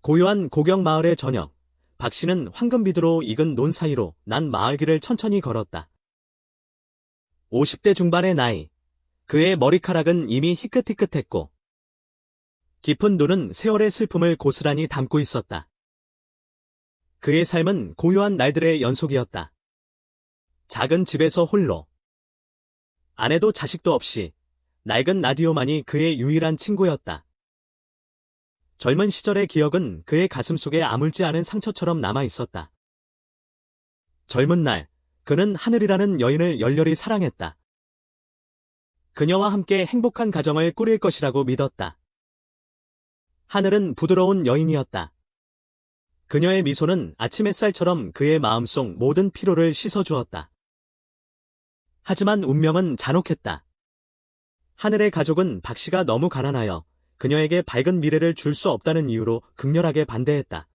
고요한 고경마을의 저녁, 박씨는 황금비두로 익은 논 사이로 난 마을길을 천천히 걸었다. 50대 중반의 나이, 그의 머리카락은 이미 희끗희끗했고 깊은 눈은 세월의 슬픔을 고스란히 담고 있었다. 그의 삶은 고요한 날들의 연속이었다. 작은 집에서 홀로, 아내도 자식도 없이 낡은 라디오만이 그의 유일한 친구였다. 젊은 시절의 기억은 그의 가슴 속에 아물지 않은 상처처럼 남아 있었다. 젊은 날, 그는 하늘이라는 여인을 열렬히 사랑했다. 그녀와 함께 행복한 가정을 꾸릴 것이라고 믿었다. 하늘은 부드러운 여인이었다. 그녀의 미소는 아침 햇살처럼 그의 마음속 모든 피로를 씻어주었다. 하지만 운명은 잔혹했다. 하늘의 가족은 박씨가 너무 가난하여 그녀에게 밝은 미래를 줄 수 없다는 이유로 극렬하게 반대했다.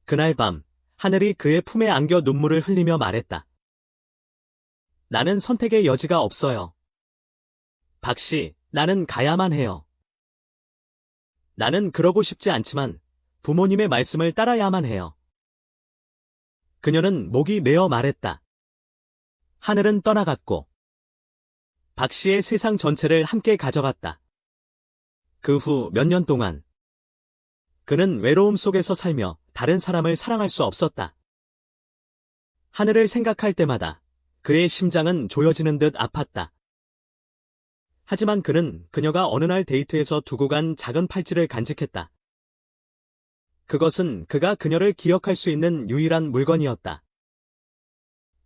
그날 밤, 하늘이 그의 품에 안겨 눈물을 흘리며 말했다. 나는 선택의 여지가 없어요. 박씨, 나는 가야만 해요. 나는 그러고 싶지 않지만 부모님의 말씀을 따라야만 해요. 그녀는 목이 메어 말했다. 하늘은 떠나갔고 박씨의 세상 전체를 함께 가져갔다. 그 후 몇 년 동안 그는 외로움 속에서 살며 다른 사람을 사랑할 수 없었다. 하늘을 생각할 때마다 그의 심장은 조여지는 듯 아팠다. 하지만 그는 그녀가 어느 날 데이트에서 두고 간 작은 팔찌를 간직했다. 그것은 그가 그녀를 기억할 수 있는 유일한 물건이었다.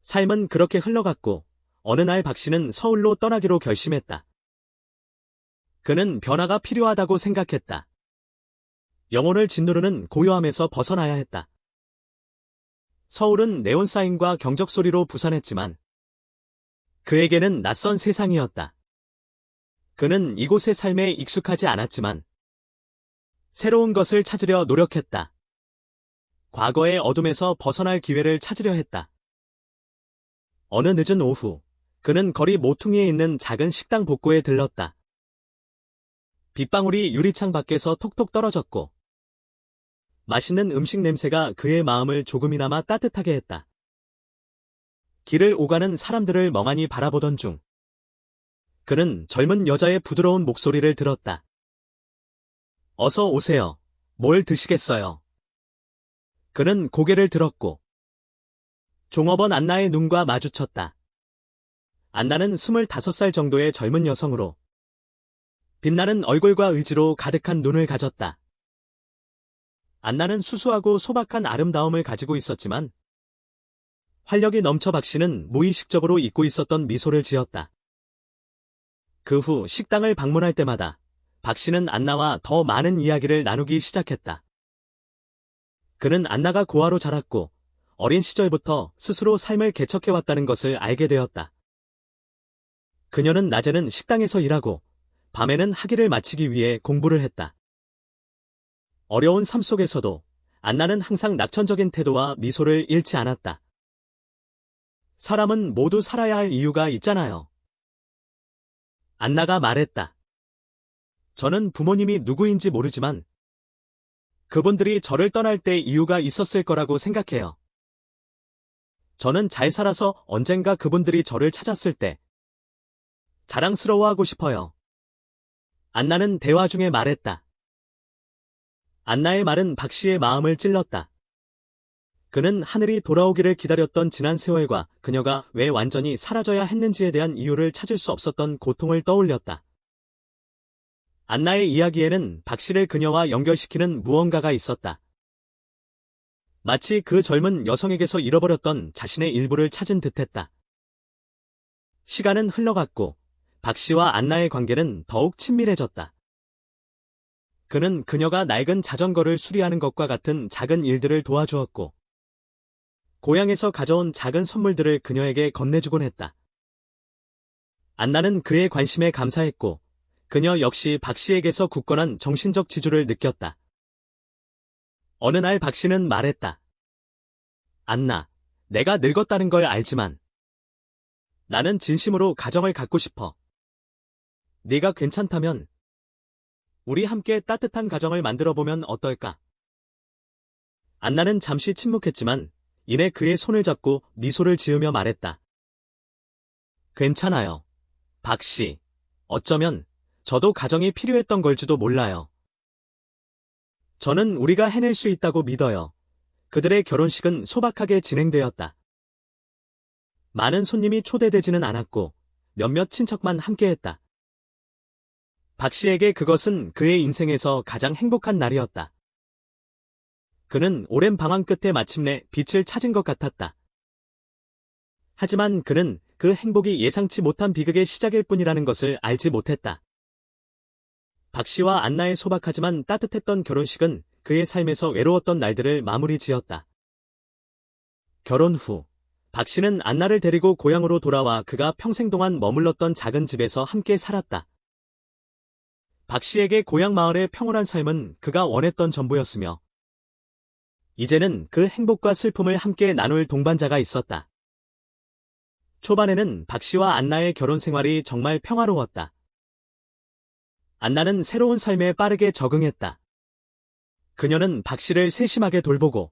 삶은 그렇게 흘러갔고 어느 날 박씨는 서울로 떠나기로 결심했다. 그는 변화가 필요하다고 생각했다. 영혼을 짓누르는 고요함에서 벗어나야 했다. 서울은 네온사인과 경적소리로 부산했지만 그에게는 낯선 세상이었다. 그는 이곳의 삶에 익숙하지 않았지만 새로운 것을 찾으려 노력했다. 과거의 어둠에서 벗어날 기회를 찾으려 했다. 어느 늦은 오후, 그는 거리 모퉁이에 있는 작은 식당 복고에 들렀다. 빗방울이 유리창 밖에서 톡톡 떨어졌고 맛있는 음식 냄새가 그의 마음을 조금이나마 따뜻하게 했다. 길을 오가는 사람들을 멍하니 바라보던 중 그는 젊은 여자의 부드러운 목소리를 들었다. 어서 오세요. 뭘 드시겠어요? 그는 고개를 들었고 종업원 안나의 눈과 마주쳤다. 안나는 25살 정도의 젊은 여성으로 빛나는 얼굴과 의지로 가득한 눈을 가졌다. 안나는 수수하고 소박한 아름다움을 가지고 있었지만 활력이 넘쳐 박씨는 무의식적으로 잊고 있었던 미소를 지었다. 그 후 식당을 방문할 때마다 박씨는 안나와 더 많은 이야기를 나누기 시작했다. 그는 안나가 고아로 자랐고 어린 시절부터 스스로 삶을 개척해왔다는 것을 알게 되었다. 그녀는 낮에는 식당에서 일하고 밤에는 학위를 마치기 위해 공부를 했다. 어려운 삶 속에서도 안나는 항상 낙천적인 태도와 미소를 잃지 않았다. 사람은 모두 살아야 할 이유가 있잖아요. 안나가 말했다. 저는 부모님이 누구인지 모르지만 그분들이 저를 떠날 때 이유가 있었을 거라고 생각해요. 저는 잘 살아서 언젠가 그분들이 저를 찾았을 때 자랑스러워하고 싶어요. 안나는 대화 중에 말했다. 안나의 말은 박씨의 마음을 찔렀다. 그는 하늘이 돌아오기를 기다렸던 지난 세월과 그녀가 왜 완전히 사라져야 했는지에 대한 이유를 찾을 수 없었던 고통을 떠올렸다. 안나의 이야기에는 박씨를 그녀와 연결시키는 무언가가 있었다. 마치 그 젊은 여성에게서 잃어버렸던 자신의 일부를 찾은 듯했다. 시간은 흘러갔고 박씨와 안나의 관계는 더욱 친밀해졌다. 그는 그녀가 낡은 자전거를 수리하는 것과 같은 작은 일들을 도와주었고 고향에서 가져온 작은 선물들을 그녀에게 건네주곤 했다. 안나는 그의 관심에 감사했고 그녀 역시 박씨에게서 굳건한 정신적 지주를 느꼈다. 어느 날 박씨는 말했다. 안나, 내가 늙었다는 걸 알지만 나는 진심으로 가정을 갖고 싶어. 네가 괜찮다면 우리 함께 따뜻한 가정을 만들어 보면 어떨까? 안나는 잠시 침묵했지만 이내 그의 손을 잡고 미소를 지으며 말했다. 괜찮아요. 박 씨. 어쩌면 저도 가정이 필요했던 걸지도 몰라요. 저는 우리가 해낼 수 있다고 믿어요. 그들의 결혼식은 소박하게 진행되었다. 많은 손님이 초대되지는 않았고 몇몇 친척만 함께했다. 박 씨에게 그것은 그의 인생에서 가장 행복한 날이었다. 그는 오랜 방황 끝에 마침내 빛을 찾은 것 같았다. 하지만 그는 그 행복이 예상치 못한 비극의 시작일 뿐이라는 것을 알지 못했다. 박 씨와 안나의 소박하지만 따뜻했던 결혼식은 그의 삶에서 외로웠던 날들을 마무리 지었다. 결혼 후, 박 씨는 안나를 데리고 고향으로 돌아와 그가 평생 동안 머물렀던 작은 집에서 함께 살았다. 박 씨에게 고향 마을의 평온한 삶은 그가 원했던 전부였으며, 이제는 그 행복과 슬픔을 함께 나눌 동반자가 있었다. 초반에는 박 씨와 안나의 결혼 생활이 정말 평화로웠다. 안나는 새로운 삶에 빠르게 적응했다. 그녀는 박 씨를 세심하게 돌보고,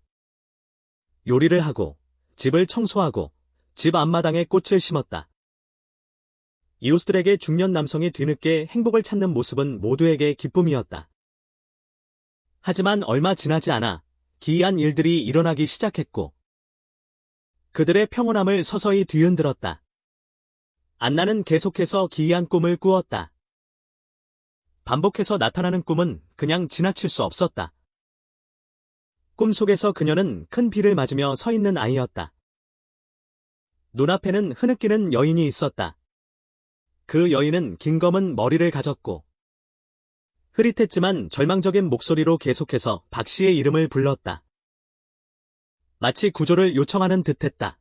요리를 하고, 집을 청소하고, 집 앞마당에 꽃을 심었다. 이웃들에게 중년 남성이 뒤늦게 행복을 찾는 모습은 모두에게 기쁨이었다. 하지만 얼마 지나지 않아 기이한 일들이 일어나기 시작했고, 그들의 평온함을 서서히 뒤흔들었다. 안나는 계속해서 기이한 꿈을 꾸었다. 반복해서 나타나는 꿈은 그냥 지나칠 수 없었다. 꿈속에서 그녀는 큰 비를 맞으며 서 있는 아이였다. 눈앞에는 흐느끼는 여인이 있었다. 그 여인은 긴 검은 머리를 가졌고 흐릿했지만 절망적인 목소리로 계속해서 박 씨의 이름을 불렀다. 마치 구조를 요청하는 듯했다.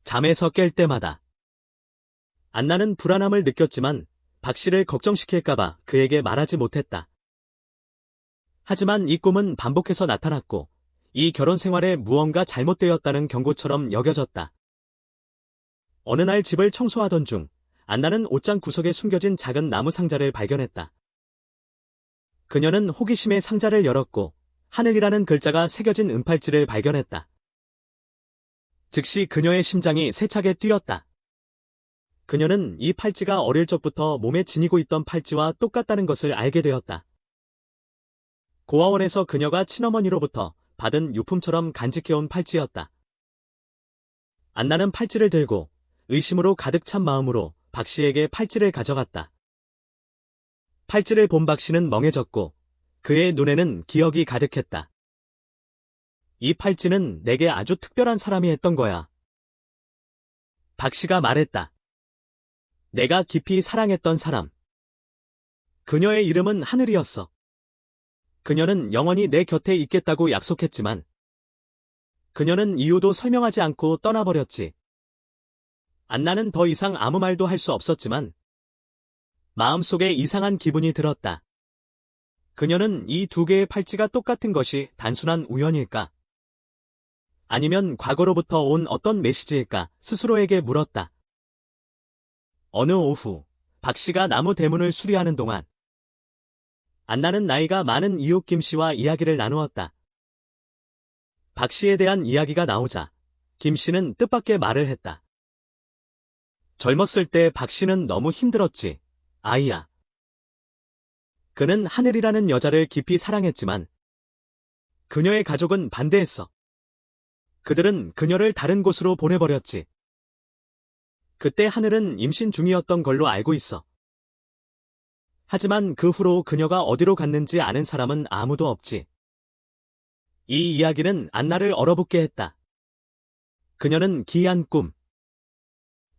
잠에서 깰 때마다. 안나는 불안함을 느꼈지만 박 씨를 걱정시킬까봐 그에게 말하지 못했다. 하지만 이 꿈은 반복해서 나타났고 이 결혼 생활에 무언가 잘못되었다는 경고처럼 여겨졌다. 어느 날 집을 청소하던 중 안나는 옷장 구석에 숨겨진 작은 나무 상자를 발견했다. 그녀는 호기심에 상자를 열었고 하늘이라는 글자가 새겨진 은팔찌를 발견했다. 즉시 그녀의 심장이 세차게 뛰었다. 그녀는 이 팔찌가 어릴 적부터 몸에 지니고 있던 팔찌와 똑같다는 것을 알게 되었다. 고아원에서 그녀가 친어머니로부터 받은 유품처럼 간직해온 팔찌였다. 안나는 팔찌를 들고 의심으로 가득 찬 마음으로 박 씨에게 팔찌를 가져갔다. 팔찌를 본 박 씨는 멍해졌고 그의 눈에는 기억이 가득했다. 이 팔찌는 내게 아주 특별한 사람이 했던 거야. 박 씨가 말했다. 내가 깊이 사랑했던 사람. 그녀의 이름은 하늘이었어. 그녀는 영원히 내 곁에 있겠다고 약속했지만 그녀는 이유도 설명하지 않고 떠나버렸지. 안나는 더 이상 아무 말도 할 수 없었지만 마음속에 이상한 기분이 들었다. 그녀는 이 두 개의 팔찌가 똑같은 것이 단순한 우연일까? 아니면 과거로부터 온 어떤 메시지일까 스스로에게 물었다. 어느 오후, 박 씨가 나무 대문을 수리하는 동안 안나는 나이가 많은 이웃 김 씨와 이야기를 나누었다. 박 씨에 대한 이야기가 나오자 김 씨는 뜻밖의 말을 했다. 젊었을 때 박 씨는 너무 힘들었지, 아이야. 그는 하늘이라는 여자를 깊이 사랑했지만 그녀의 가족은 반대했어. 그들은 그녀를 다른 곳으로 보내버렸지. 그때 하늘은 임신 중이었던 걸로 알고 있어. 하지만 그 후로 그녀가 어디로 갔는지 아는 사람은 아무도 없지. 이 이야기는 안나를 얼어붙게 했다. 그녀는 기이한 꿈,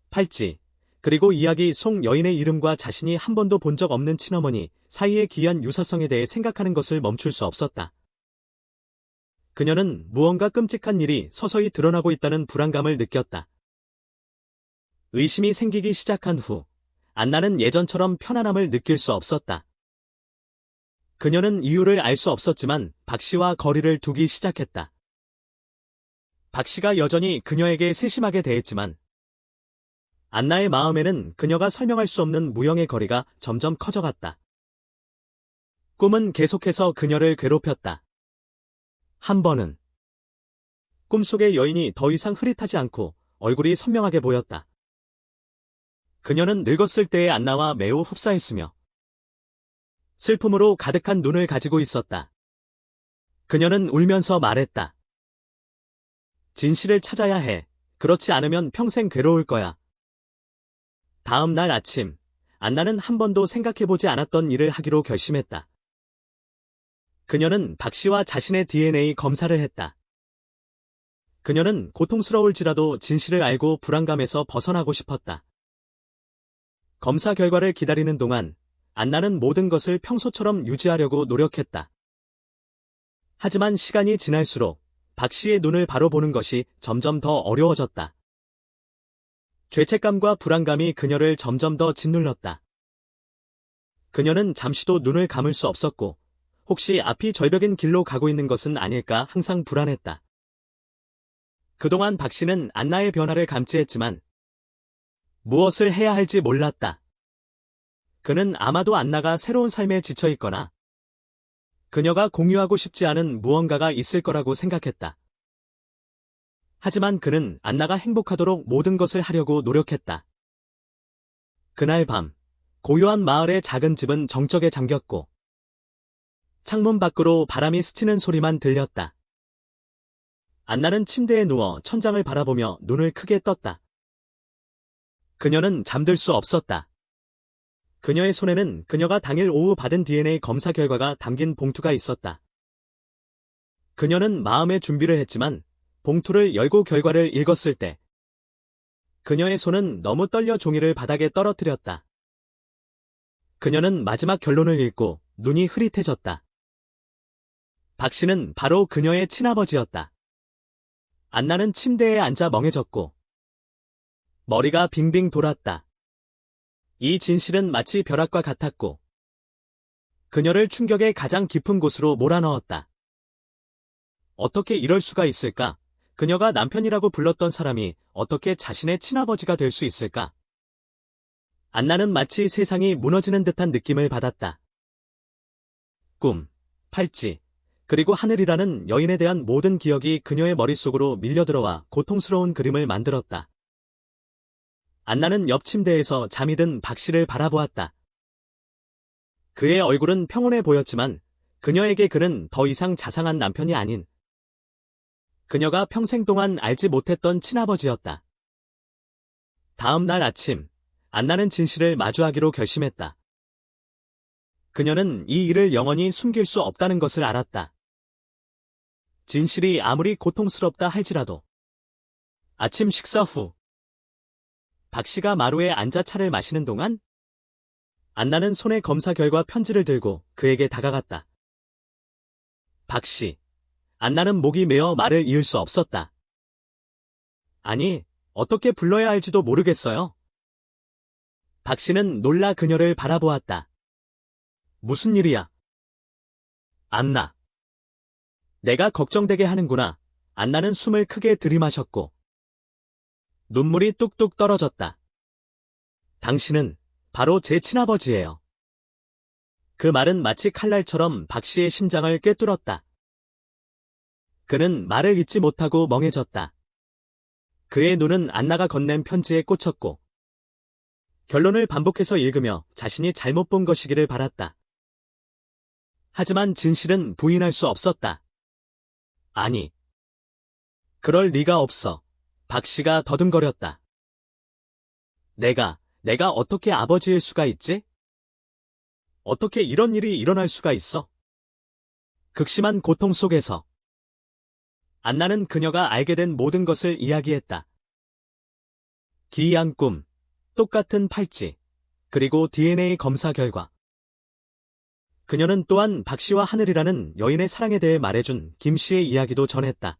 팔찌, 그리고 이야기 속 여인의 이름과 자신이 한 번도 본 적 없는 친어머니 사이의 기이한 유사성에 대해 생각하는 것을 멈출 수 없었다. 그녀는 무언가 끔찍한 일이 서서히 드러나고 있다는 불안감을 느꼈다. 의심이 생기기 시작한 후 안나는 예전처럼 편안함을 느낄 수 없었다. 그녀는 이유를 알 수 없었지만 박 씨와 거리를 두기 시작했다. 박 씨가 여전히 그녀에게 세심하게 대했지만 안나의 마음에는 그녀가 설명할 수 없는 무형의 거리가 점점 커져갔다. 꿈은 계속해서 그녀를 괴롭혔다. 한 번은 꿈속의 여인이 더 이상 흐릿하지 않고 얼굴이 선명하게 보였다. 그녀는 늙었을 때의 안나와 매우 흡사했으며 슬픔으로 가득한 눈을 가지고 있었다. 그녀는 울면서 말했다. 진실을 찾아야 해. 그렇지 않으면 평생 괴로울 거야. 다음 날 아침, 안나는 한 번도 생각해보지 않았던 일을 하기로 결심했다. 그녀는 박 씨와 자신의 DNA 검사를 했다. 그녀는 고통스러울지라도 진실을 알고 불안감에서 벗어나고 싶었다. 검사 결과를 기다리는 동안 안나는 모든 것을 평소처럼 유지하려고 노력했다. 하지만 시간이 지날수록 박 씨의 눈을 바로 보는 것이 점점 더 어려워졌다. 죄책감과 불안감이 그녀를 점점 더 짓눌렀다. 그녀는 잠시도 눈을 감을 수 없었고 혹시 앞이 절벽인 길로 가고 있는 것은 아닐까 항상 불안했다. 그동안 박 씨는 안나의 변화를 감지했지만 무엇을 해야 할지 몰랐다. 그는 아마도 안나가 새로운 삶에 지쳐 있거나 그녀가 공유하고 싶지 않은 무언가가 있을 거라고 생각했다. 하지만 그는 안나가 행복하도록 모든 것을 하려고 노력했다. 그날 밤, 고요한 마을의 작은 집은 정적에 잠겼고 창문 밖으로 바람이 스치는 소리만 들렸다. 안나는 침대에 누워 천장을 바라보며 눈을 크게 떴다. 그녀는 잠들 수 없었다. 그녀의 손에는 그녀가 당일 오후 받은 DNA 검사 결과가 담긴 봉투가 있었다. 그녀는 마음의 준비를 했지만 봉투를 열고 결과를 읽었을 때 그녀의 손은 너무 떨려 종이를 바닥에 떨어뜨렸다. 그녀는 마지막 결론을 읽고 눈이 흐릿해졌다. 박 씨는 바로 그녀의 친아버지였다. 안나는 침대에 앉아 멍해졌고 머리가 빙빙 돌았다. 이 진실은 마치 벼락과 같았고 그녀를 충격의 가장 깊은 곳으로 몰아넣었다. 어떻게 이럴 수가 있을까? 그녀가 남편이라고 불렀던 사람이 어떻게 자신의 친아버지가 될 수 있을까? 안나는 마치 세상이 무너지는 듯한 느낌을 받았다. 꿈, 팔찌, 그리고 하늘이라는 여인에 대한 모든 기억이 그녀의 머릿속으로 밀려들어와 고통스러운 그림을 만들었다. 안나는 옆 침대에서 잠이 든 박 씨를 바라보았다. 그의 얼굴은 평온해 보였지만 그녀에게 그는 더 이상 자상한 남편이 아닌 그녀가 평생 동안 알지 못했던 친아버지였다. 다음 날 아침, 안나는 진실을 마주하기로 결심했다. 그녀는 이 일을 영원히 숨길 수 없다는 것을 알았다. 진실이 아무리 고통스럽다 할지라도. 아침 식사 후 박 씨가 마루에 앉아 차를 마시는 동안 안나는 손에 검사 결과 편지를 들고 그에게 다가갔다. 박 씨, 안나는 목이 메어 말을 이을 수 없었다. 아니, 어떻게 불러야 할지도 모르겠어요. 박 씨는 놀라 그녀를 바라보았다. 무슨 일이야? 안나. 내가 걱정되게 하는구나. 안나는 숨을 크게 들이마셨고 눈물이 뚝뚝 떨어졌다. 당신은 바로 제 친아버지예요. 그 말은 마치 칼날처럼 박 씨의 심장을 꿰뚫었다. 그는 말을 잇지 못하고 멍해졌다. 그의 눈은 안나가 건넨 편지에 꽂혔고 결론을 반복해서 읽으며 자신이 잘못 본 것이기를 바랐다. 하지만 진실은 부인할 수 없었다. 아니, 그럴 리가 없어. 박 씨가 더듬거렸다. 내가 어떻게 아버지일 수가 있지? 어떻게 이런 일이 일어날 수가 있어? 극심한 고통 속에서 안나는 그녀가 알게 된 모든 것을 이야기했다. 기이한 꿈, 똑같은 팔찌, 그리고 DNA 검사 결과. 그녀는 또한 박 씨와 하늘이라는 여인의 사랑에 대해 말해준 김 씨의 이야기도 전했다.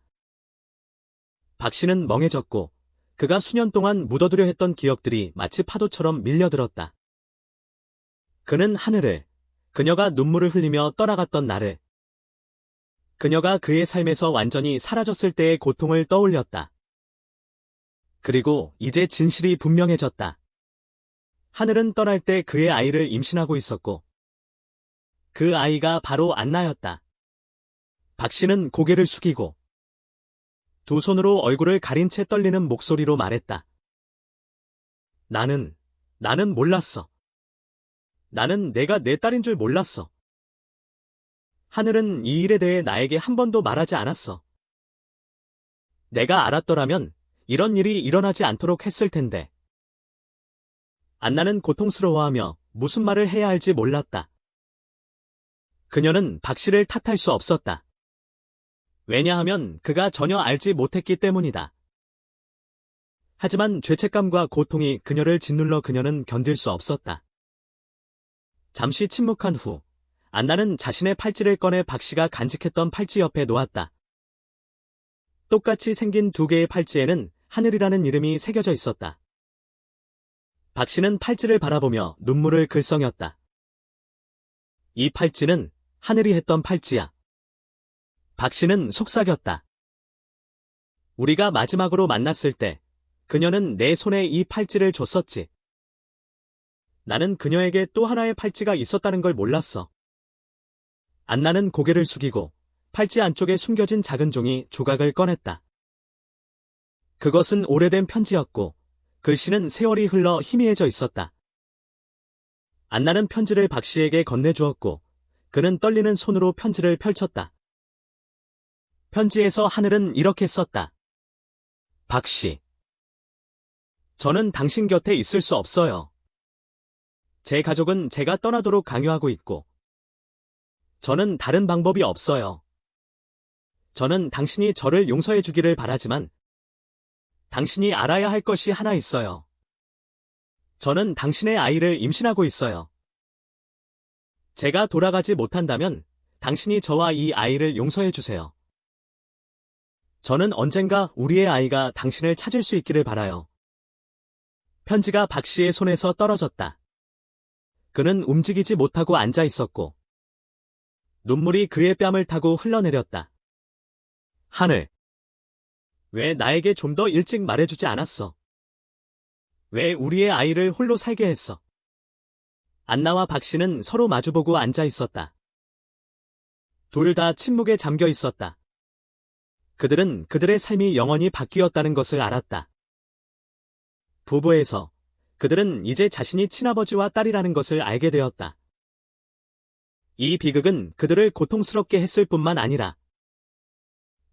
박 씨는 멍해졌고 그가 수년 동안 묻어두려 했던 기억들이 마치 파도처럼 밀려들었다. 그는 하늘을, 그녀가 눈물을 흘리며 떠나갔던 날을, 그녀가 그의 삶에서 완전히 사라졌을 때의 고통을 떠올렸다. 그리고 이제 진실이 분명해졌다. 하늘은 떠날 때 그의 아이를 임신하고 있었고 그 아이가 바로 안나였다. 박 씨는 고개를 숙이고 두 손으로 얼굴을 가린 채 떨리는 목소리로 말했다. 나는 몰랐어. 나는 내가 내 딸인 줄 몰랐어. 하늘은 이 일에 대해 나에게 한 번도 말하지 않았어. 내가 알았더라면 이런 일이 일어나지 않도록 했을 텐데. 안나는 고통스러워하며 무슨 말을 해야 할지 몰랐다. 그녀는 박 씨를 탓할 수 없었다. 왜냐하면 그가 전혀 알지 못했기 때문이다. 하지만 죄책감과 고통이 그녀를 짓눌러 그녀는 견딜 수 없었다. 잠시 침묵한 후 안나는 자신의 팔찌를 꺼내 박 씨가 간직했던 팔찌 옆에 놓았다. 똑같이 생긴 두 개의 팔찌에는 하늘이라는 이름이 새겨져 있었다. 박 씨는 팔찌를 바라보며 눈물을 글썽였다. 이 팔찌는 하늘이 했던 팔찌야. 박 씨는 속삭였다. 우리가 마지막으로 만났을 때 그녀는 내 손에 이 팔찌를 줬었지. 나는 그녀에게 또 하나의 팔찌가 있었다는 걸 몰랐어. 안나는 고개를 숙이고 팔찌 안쪽에 숨겨진 작은 종이 조각을 꺼냈다. 그것은 오래된 편지였고 글씨는 세월이 흘러 희미해져 있었다. 안나는 편지를 박 씨에게 건네주었고 그는 떨리는 손으로 편지를 펼쳤다. 편지에서 하늘은 이렇게 썼다. 박 씨. 저는 당신 곁에 있을 수 없어요. 제 가족은 제가 떠나도록 강요하고 있고 저는 다른 방법이 없어요. 저는 당신이 저를 용서해 주기를 바라지만 당신이 알아야 할 것이 하나 있어요. 저는 당신의 아이를 임신하고 있어요. 제가 돌아가지 못한다면 당신이 저와 이 아이를 용서해 주세요. 저는 언젠가 우리의 아이가 당신을 찾을 수 있기를 바라요. 편지가 박 씨의 손에서 떨어졌다. 그는 움직이지 못하고 앉아 있었고 눈물이 그의 뺨을 타고 흘러내렸다. 하늘. 왜 나에게 좀 더 일찍 말해주지 않았어? 왜 우리의 아이를 홀로 살게 했어? 안나와 박 씨는 서로 마주보고 앉아 있었다. 둘 다 침묵에 잠겨 있었다. 그들은 그들의 삶이 영원히 바뀌었다는 것을 알았다. 부부에서 그들은 이제 자신이 친아버지와 딸이라는 것을 알게 되었다. 이 비극은 그들을 고통스럽게 했을 뿐만 아니라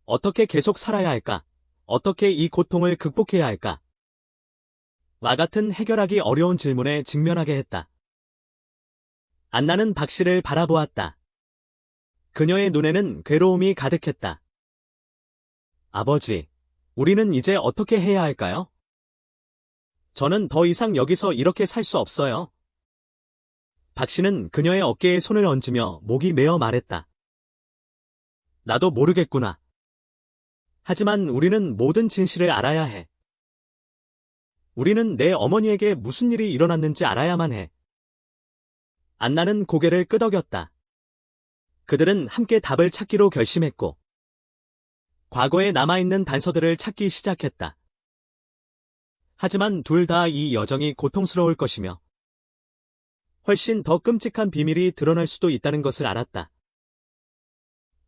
어떻게 계속 살아야 할까? 어떻게 이 고통을 극복해야 할까? 와 같은 해결하기 어려운 질문에 직면하게 했다. 안나는 박 씨를 바라보았다. 그녀의 눈에는 괴로움이 가득했다. 아버지, 우리는 이제 어떻게 해야 할까요? 저는 더 이상 여기서 이렇게 살 수 없어요. 박 씨는 그녀의 어깨에 손을 얹으며 목이 메어 말했다. 나도 모르겠구나. 하지만 우리는 모든 진실을 알아야 해. 우리는 내 어머니에게 무슨 일이 일어났는지 알아야만 해. 안나는 고개를 끄덕였다. 그들은 함께 답을 찾기로 결심했고 과거에 남아있는 단서들을 찾기 시작했다. 하지만 둘 다 이 여정이 고통스러울 것이며 훨씬 더 끔찍한 비밀이 드러날 수도 있다는 것을 알았다.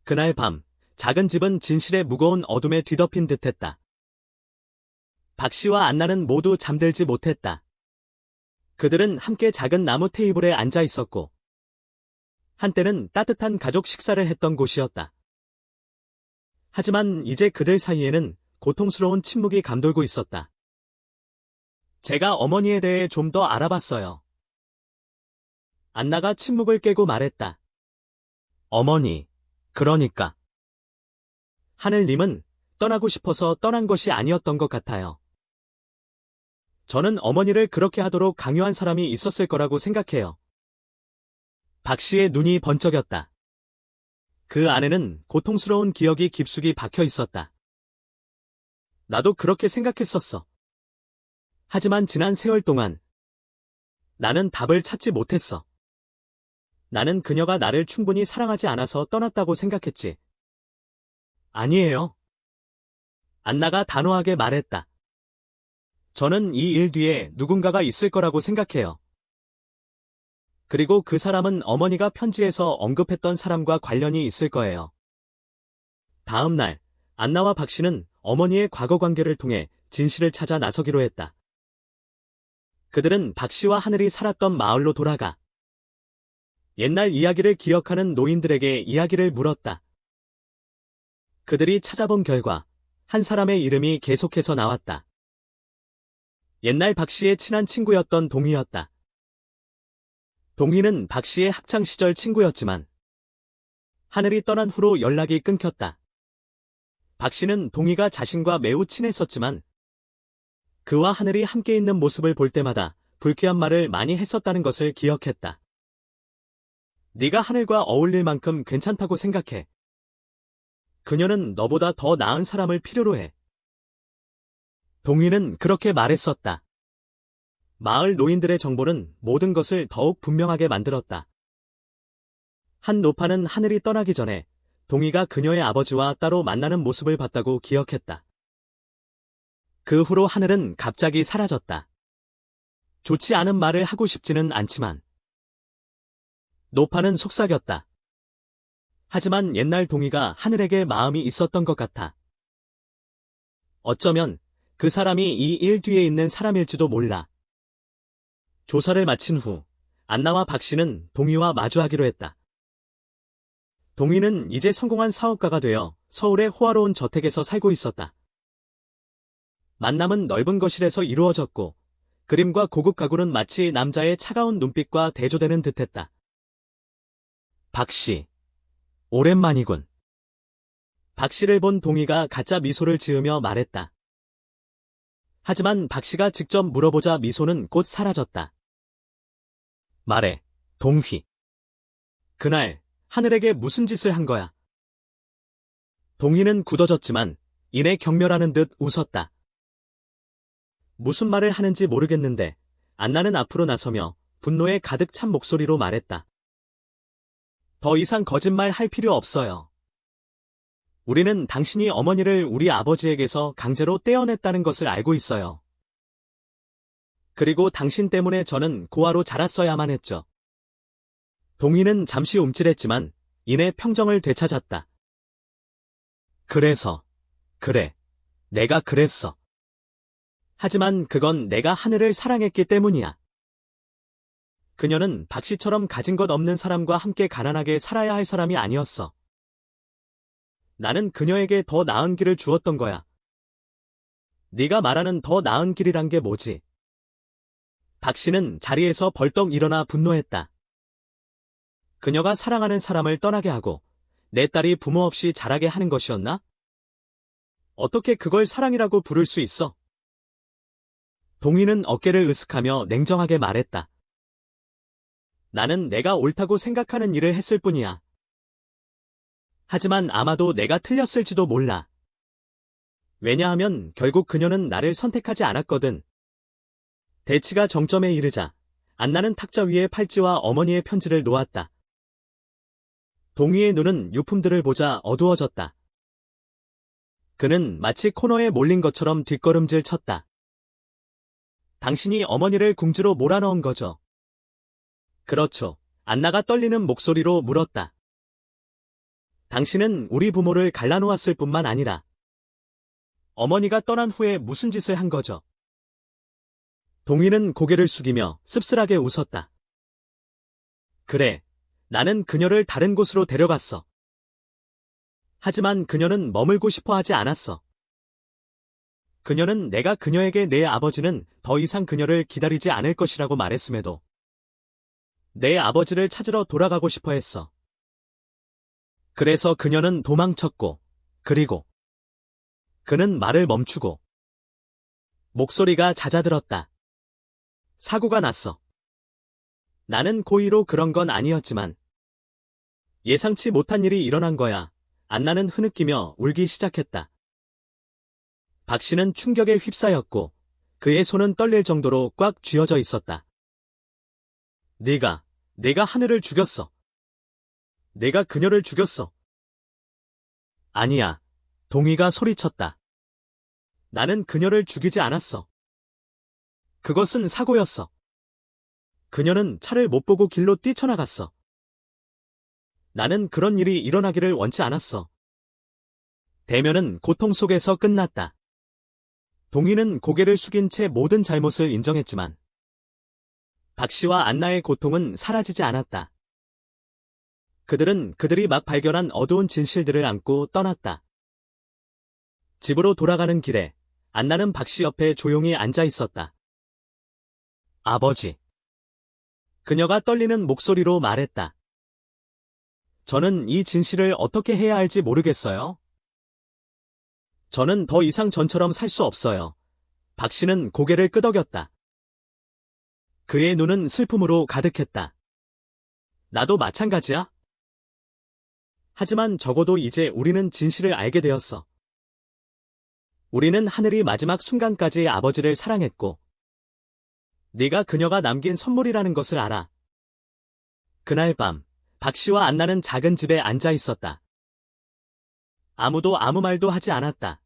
그날 밤 작은 집은 진실의 무거운 어둠에 뒤덮인 듯했다. 박 씨와 안나는 모두 잠들지 못했다. 그들은 함께 작은 나무 테이블에 앉아 있었고 한때는 따뜻한 가족 식사를 했던 곳이었다. 하지만 이제 그들 사이에는 고통스러운 침묵이 감돌고 있었다. 제가 어머니에 대해 좀 더 알아봤어요. 안나가 침묵을 깨고 말했다. 어머니, 그러니까. 하늘님은 떠나고 싶어서 떠난 것이 아니었던 것 같아요. 저는 어머니를 그렇게 하도록 강요한 사람이 있었을 거라고 생각해요. 박 씨의 눈이 번쩍였다. 그 안에는 고통스러운 기억이 깊숙이 박혀 있었다. 나도 그렇게 생각했었어. 하지만 지난 세월 동안 나는 답을 찾지 못했어. 나는 그녀가 나를 충분히 사랑하지 않아서 떠났다고 생각했지. 아니에요. 안나가 단호하게 말했다. 저는 이 일 뒤에 누군가가 있을 거라고 생각해요. 그리고 그 사람은 어머니가 편지에서 언급했던 사람과 관련이 있을 거예요. 다음 날, 안나와 박 씨는 어머니의 과거 관계를 통해 진실을 찾아 나서기로 했다. 그들은 박 씨와 하늘이 살았던 마을로 돌아가 옛날 이야기를 기억하는 노인들에게 이야기를 물었다. 그들이 찾아본 결과 한 사람의 이름이 계속해서 나왔다. 옛날 박 씨의 친한 친구였던 동희였다. 동희는 박 씨의 학창시절 친구였지만 하늘이 떠난 후로 연락이 끊겼다. 박 씨는 동희가 자신과 매우 친했었지만 그와 하늘이 함께 있는 모습을 볼 때마다 불쾌한 말을 많이 했었다는 것을 기억했다. 네가 하늘과 어울릴 만큼 괜찮다고 생각해. 그녀는 너보다 더 나은 사람을 필요로 해. 동희는 그렇게 말했었다. 마을 노인들의 정보는 모든 것을 더욱 분명하게 만들었다. 한 노파는 하늘이 떠나기 전에 동희가 그녀의 아버지와 따로 만나는 모습을 봤다고 기억했다. 그 후로 하늘은 갑자기 사라졌다. 좋지 않은 말을 하고 싶지는 않지만 노파는 속삭였다. 하지만 옛날 동희가 하늘에게 마음이 있었던 것 같아. 어쩌면 그 사람이 이 일 뒤에 있는 사람일지도 몰라. 조사를 마친 후 안나와 박 씨는 동희와 마주하기로 했다. 동희는 이제 성공한 사업가가 되어 서울의 호화로운 저택에서 살고 있었다. 만남은 넓은 거실에서 이루어졌고 그림과 고급 가구는 마치 남자의 차가운 눈빛과 대조되는 듯했다. 박 씨, 오랜만이군. 박 씨를 본 동희가 가짜 미소를 지으며 말했다. 하지만 박 씨가 직접 물어보자 미소는 곧 사라졌다. 말해, 동희. 그날 하늘에게 무슨 짓을 한 거야? 동희는 굳어졌지만 이내 경멸하는 듯 웃었다. 무슨 말을 하는지 모르겠는데 안나는 앞으로 나서며 분노에 가득 찬 목소리로 말했다. 더 이상 거짓말 할 필요 없어요. 우리는 당신이 어머니를 우리 아버지에게서 강제로 떼어냈다는 것을 알고 있어요. 그리고 당신 때문에 저는 고아로 자랐어야만 했죠. 동희는 잠시 움찔했지만 이내 평정을 되찾았다. 그래서, 그래, 내가 그랬어. 하지만 그건 내가 하늘을 사랑했기 때문이야. 그녀는 박 씨처럼 가진 것 없는 사람과 함께 가난하게 살아야 할 사람이 아니었어. 나는 그녀에게 더 나은 길을 주었던 거야. 네가 말하는 더 나은 길이란 게 뭐지? 박 씨는 자리에서 벌떡 일어나 분노했다. 그녀가 사랑하는 사람을 떠나게 하고 내 딸이 부모 없이 자라게 하는 것이었나? 어떻게 그걸 사랑이라고 부를 수 있어? 동희는 어깨를 으쓱하며 냉정하게 말했다. 나는 내가 옳다고 생각하는 일을 했을 뿐이야. 하지만 아마도 내가 틀렸을지도 몰라. 왜냐하면 결국 그녀는 나를 선택하지 않았거든. 대치가 정점에 이르자 안나는 탁자 위에 팔찌와 어머니의 편지를 놓았다. 동희의 눈은 유품들을 보자 어두워졌다. 그는 마치 코너에 몰린 것처럼 뒷걸음질 쳤다. 당신이 어머니를 궁지로 몰아넣은 거죠. 그렇죠. 안나가 떨리는 목소리로 물었다. 당신은 우리 부모를 갈라놓았을 뿐만 아니라 어머니가 떠난 후에 무슨 짓을 한 거죠? 동희는 고개를 숙이며 씁쓸하게 웃었다. 그래, 나는 그녀를 다른 곳으로 데려갔어. 하지만 그녀는 머물고 싶어 하지 않았어. 그녀는 내가 그녀에게 내 아버지는 더 이상 그녀를 기다리지 않을 것이라고 말했음에도 내 아버지를 찾으러 돌아가고 싶어 했어. 그래서 그녀는 도망쳤고, 그리고 그는 말을 멈추고 목소리가 잦아들었다. 사고가 났어. 나는 고의로 그런 건 아니었지만 예상치 못한 일이 일어난 거야. 안나는 흐느끼며 울기 시작했다. 박 씨는 충격에 휩싸였고 그의 손은 떨릴 정도로 꽉 쥐어져 있었다. 내가 하늘을 죽였어. 내가 그녀를 죽였어. 아니야. 동희가 소리쳤다. 나는 그녀를 죽이지 않았어. 그것은 사고였어. 그녀는 차를 못 보고 길로 뛰쳐나갔어. 나는 그런 일이 일어나기를 원치 않았어. 대면은 고통 속에서 끝났다. 동희는 고개를 숙인 채 모든 잘못을 인정했지만 박 씨와 안나의 고통은 사라지지 않았다. 그들은 그들이 막 발견한 어두운 진실들을 안고 떠났다. 집으로 돌아가는 길에 안나는 박 씨 옆에 조용히 앉아 있었다. 아버지. 그녀가 떨리는 목소리로 말했다. 저는 이 진실을 어떻게 해야 할지 모르겠어요. 저는 더 이상 전처럼 살 수 없어요. 박 씨는 고개를 끄덕였다. 그의 눈은 슬픔으로 가득했다. 나도 마찬가지야. 하지만 적어도 이제 우리는 진실을 알게 되었어. 우리는 하늘이 마지막 순간까지 아버지를 사랑했고, 네가 그녀가 남긴 선물이라는 것을 알아. 그날 밤, 박 씨와 안나는 작은 집에 앉아 있었다. 아무도 아무 말도 하지 않았다.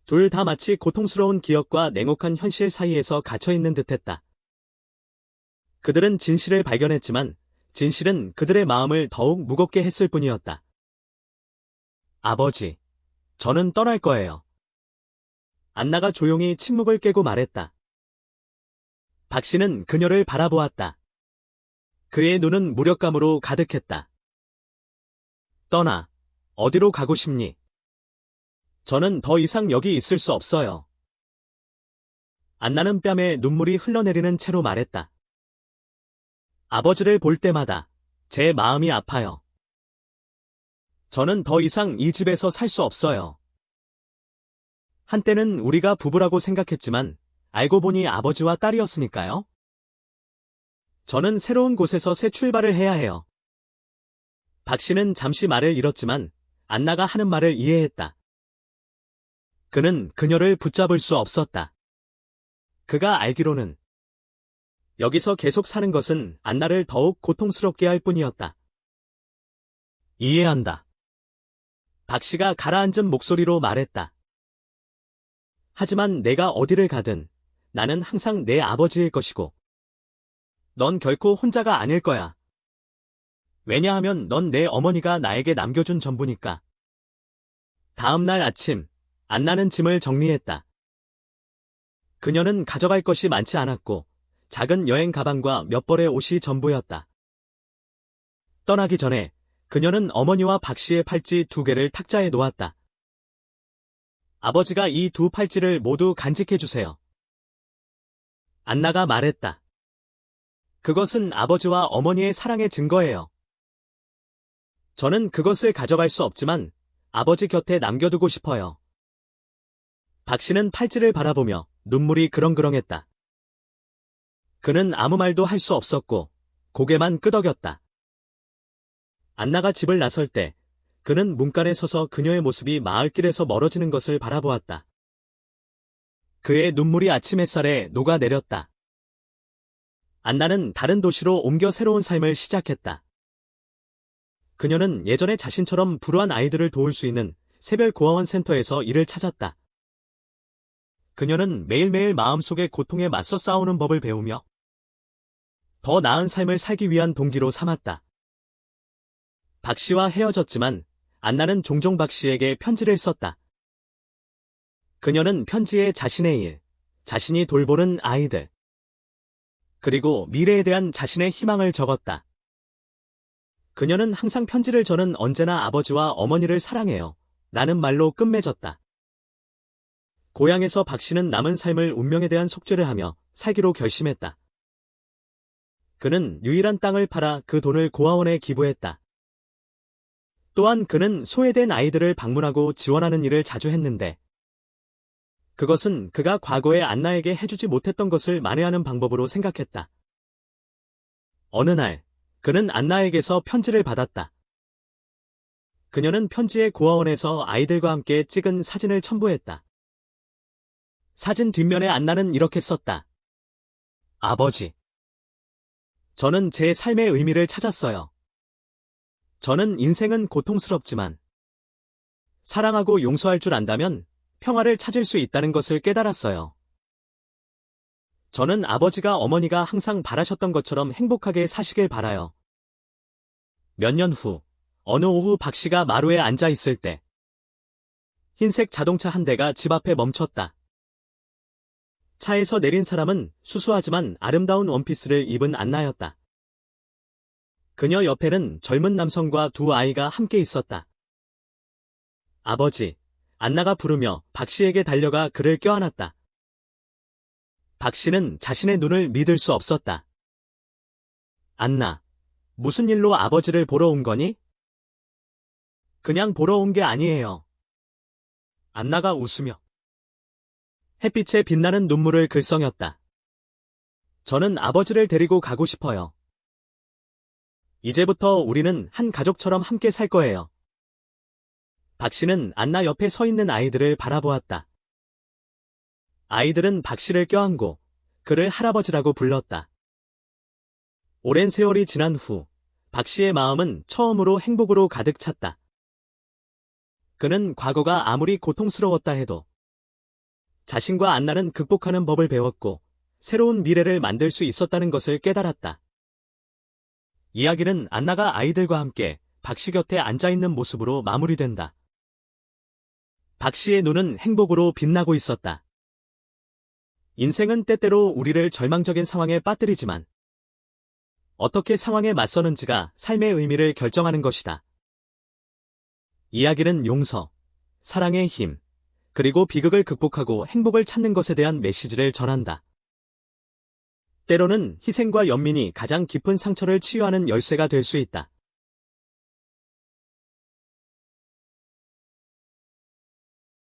둘 다 마치 고통스러운 기억과 냉혹한 현실 사이에서 갇혀있는 듯했다. 그들은 진실을 발견했지만 진실은 그들의 마음을 더욱 무겁게 했을 뿐이었다. 아버지, 저는 떠날 거예요. 안나가 조용히 침묵을 깨고 말했다. 박 씨는 그녀를 바라보았다. 그의 눈은 무력감으로 가득했다. 떠나. 어디로 가고 싶니? 저는 더 이상 여기 있을 수 없어요. 안나는 뺨에 눈물이 흘러내리는 채로 말했다. 아버지를 볼 때마다 제 마음이 아파요. 저는 더 이상 이 집에서 살 수 없어요. 한때는 우리가 부부라고 생각했지만 알고 보니 아버지와 딸이었으니까요. 저는 새로운 곳에서 새 출발을 해야 해요. 박 씨는 잠시 말을 잃었지만 안나가 하는 말을 이해했다. 그는 그녀를 붙잡을 수 없었다. 그가 알기로는 여기서 계속 사는 것은 안나를 더욱 고통스럽게 할 뿐이었다. 이해한다. 박 씨가 가라앉은 목소리로 말했다. 하지만 내가 어디를 가든 나는 항상 내 아버지일 것이고 넌 결코 혼자가 아닐 거야. 왜냐하면 넌 내 어머니가 나에게 남겨준 전부니까. 다음 날 아침, 안나는 짐을 정리했다. 그녀는 가져갈 것이 많지 않았고 작은 여행 가방과 몇 벌의 옷이 전부였다. 떠나기 전에 그녀는 어머니와 박 씨의 팔찌 2개를 탁자에 놓았다. 아버지가 이 2 팔찌를 모두 간직해 주세요. 안나가 말했다. 그것은 아버지와 어머니의 사랑의 증거예요. 저는 그것을 가져갈 수 없지만 아버지 곁에 남겨두고 싶어요. 박 씨는 팔찌를 바라보며 눈물이 그렁그렁했다. 그는 아무 말도 할 수 없었고 고개만 끄덕였다. 안나가 집을 나설 때 그는 문간에 서서 그녀의 모습이 마을길에서 멀어지는 것을 바라보았다. 그의 눈물이 아침 햇살에 녹아내렸다. 안나는 다른 도시로 옮겨 새로운 삶을 시작했다. 그녀는 예전에 자신처럼 불우한 아이들을 도울 수 있는 새별 고아원 센터에서 일을 찾았다. 그녀는 매일매일 마음속의 고통에 맞서 싸우는 법을 배우며 더 나은 삶을 살기 위한 동기로 삼았다. 박 씨와 헤어졌지만 안나는 종종 박 씨에게 편지를 썼다. 그녀는 편지에 자신의 일, 자신이 돌보는 아이들, 그리고 미래에 대한 자신의 희망을 적었다. 그녀는 항상 편지를 저는 언제나 아버지와 어머니를 사랑해요. 라는 말로 끝맺었다. 고향에서 박 씨는 남은 삶을 운명에 대한 속죄를 하며 살기로 결심했다. 그는 유일한 땅을 팔아 그 돈을 고아원에 기부했다. 또한 그는 소외된 아이들을 방문하고 지원하는 일을 자주 했는데 그것은 그가 과거에 안나에게 해주지 못했던 것을 만회하는 방법으로 생각했다. 어느 날 그는 안나에게서 편지를 받았다. 그녀는 편지에 고아원에서 아이들과 함께 찍은 사진을 첨부했다. 사진 뒷면에 안나는 이렇게 썼다. 아버지. 저는 제 삶의 의미를 찾았어요. 저는 인생은 고통스럽지만 사랑하고 용서할 줄 안다면 평화를 찾을 수 있다는 것을 깨달았어요. 저는 아버지가 어머니가 항상 바라셨던 것처럼 행복하게 사시길 바라요. 몇 년 후, 어느 오후 박 씨가 마루에 앉아 있을 때, 흰색 자동차 한 대가 집 앞에 멈췄다. 차에서 내린 사람은 수수하지만 아름다운 원피스를 입은 안나였다. 그녀 옆에는 젊은 남성과 두 아이가 함께 있었다. 아버지, 안나가 부르며 박 씨에게 달려가 그를 껴안았다. 박 씨는 자신의 눈을 믿을 수 없었다. 안나, 무슨 일로 아버지를 보러 온 거니? 그냥 보러 온 게 아니에요. 안나가 웃으며 햇빛에 빛나는 눈물을 글썽였다. 저는 아버지를 데리고 가고 싶어요. 이제부터 우리는 한 가족처럼 함께 살 거예요. 박 씨는 안나 옆에 서 있는 아이들을 바라보았다. 아이들은 박 씨를 껴안고 그를 할아버지라고 불렀다. 오랜 세월이 지난 후 박 씨의 마음은 처음으로 행복으로 가득 찼다. 그는 과거가 아무리 고통스러웠다 해도 자신과 안나는 극복하는 법을 배웠고 새로운 미래를 만들 수 있었다는 것을 깨달았다. 이야기는 안나가 아이들과 함께 박 씨 곁에 앉아있는 모습으로 마무리된다. 박 씨의 눈은 행복으로 빛나고 있었다. 인생은 때때로 우리를 절망적인 상황에 빠뜨리지만 어떻게 상황에 맞서는지가 삶의 의미를 결정하는 것이다. 이야기는 용서, 사랑의 힘, 그리고 비극을 극복하고 행복을 찾는 것에 대한 메시지를 전한다. 때로는 희생과 연민이 가장 깊은 상처를 치유하는 열쇠가 될 수 있다.